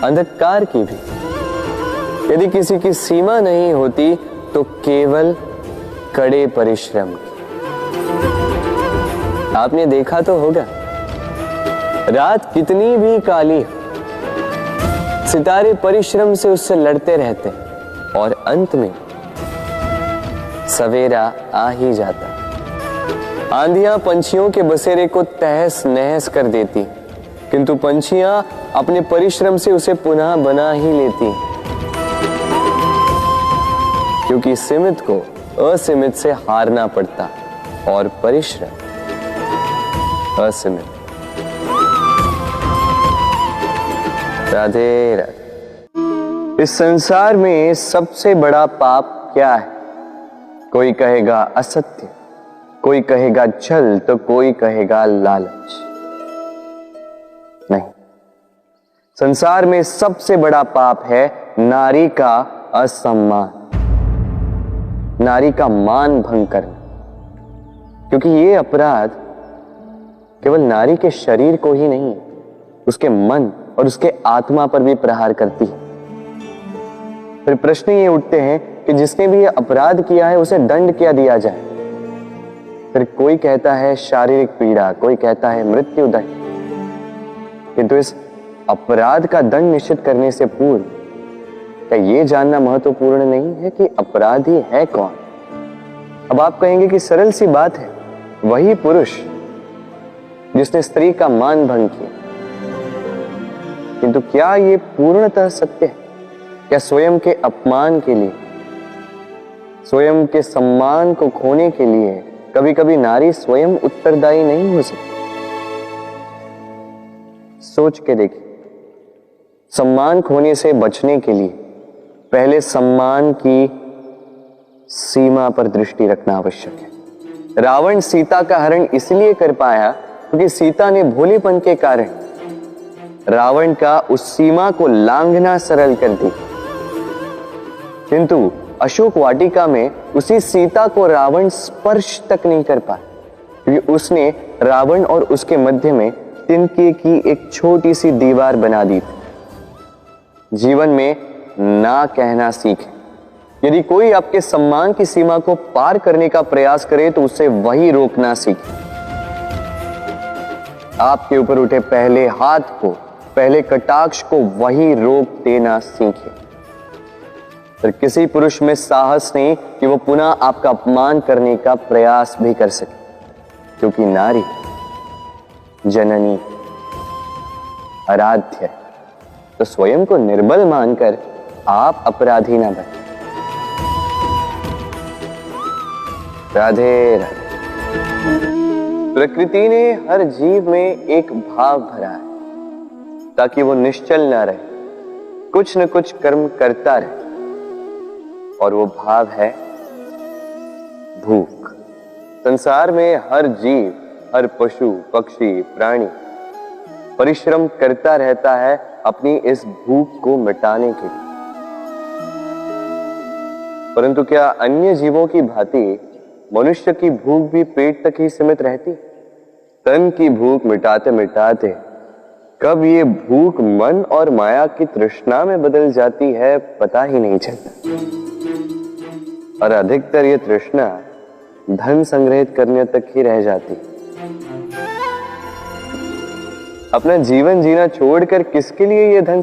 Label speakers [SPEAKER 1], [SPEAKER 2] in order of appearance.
[SPEAKER 1] अंधकार की भी। यदि किसी की सीमा नहीं होती तो केवल कड़े परिश्रम की। आपने देखा तो होगा, रात कितनी भी काली हो, सितारे परिश्रम से उससे लड़ते रहते और अंत में सवेरा आ ही जाता। आंधियां पंछियों के बसेरे को तहस नहस कर देती, किंतु पंछियां अपने परिश्रम से उसे पुनः बना ही लेती, क्योंकि सीमित को असीमित से हारना पड़ता और परिश्रम असीमित। राधे राधे। इस संसार में सबसे बड़ा पाप क्या है? कोई कहेगा असत्य, कोई कहेगा छल, तो कोई कहेगा लालच। नहीं, संसार में सबसे बड़ा पाप है नारी का असम्मान, नारी का मान भंग करना। क्योंकि ये अपराध केवल नारी के शरीर को ही नहीं, उसके मन और उसके आत्मा पर भी प्रहार करती है। फिर प्रश्न ये उठते हैं कि जिसने भी ये अपराध किया है उसे दंड क्या दिया जाए? फिर कोई कहता है शारीरिक पीड़ा, कोई कहता है मृत्यु दंड। किंतु इस अपराध का दंड निश्चित करने से पूर्व क्या ये जानना महत्वपूर्ण नहीं है कि अपराधी है कौन? अब आप कहेंगे कि सरल सी बात है, वही पुरुष जिसने स्त्री का मान भंग किया। किंतु क्या ये पूर्णतः सत्य है? क्या स्वयं के अपमान के लिए, स्वयं के सम्मान को खोने के लिए कभी कभी नारी स्वयं उत्तरदायी नहीं हो सकती? सोच के देखिए, सम्मान खोने से बचने के लिए पहले सम्मान की सीमा पर दृष्टि रखना आवश्यक है। रावण सीता का हरण इसलिए कर पाया क्योंकि सीता ने भोलेपन के कारण रावण का उस सीमा को लांघना सरल कर दी। किंतु अशोक वाटिका में उसी सीता को रावण स्पर्श तक नहीं कर पाया, क्योंकि उसने रावण और उसके मध्य में तिनके की एक छोटी सी दीवार बना दी थी। जीवन में ना कहना सीखें। यदि कोई आपके सम्मान की सीमा को पार करने का प्रयास करे तो उसे वही रोकना सीखें। आपके ऊपर उठे पहले हाथ को, पहले कटाक्ष को वही रोक देना सीखें। फिर किसी पुरुष में साहस नहीं कि वो पुनः आपका अपमान करने का प्रयास भी कर सके, क्योंकि नारी जननी आराध्य है। तो स्वयं को निर्बल मानकर आप अपराधी ना बने। राधे राधे। प्रकृति ने हर जीव में एक भाव भरा है ताकि वो निश्चल ना रहे, कुछ न कुछ कर्म करता रहे, और वो भाव है भूख। संसार में हर जीव, हर पशु पक्षी प्राणी परिश्रम करता रहता है अपनी इस भूख को मिटाने के लिए। परंतु क्या अन्य जीवों की भांति मनुष्य की भूख भी पेट तक ही सीमित रहती? तन की भूख मिटाते मिटाते कब ये भूख मन और माया की तृष्णा में बदल जाती है पता ही नहीं चलता। और अधिकतर ये तृष्णा धन संग्रहित करने तक ही रह जाती। अपना जीवन जीना छोड़कर किसके लिए ये धन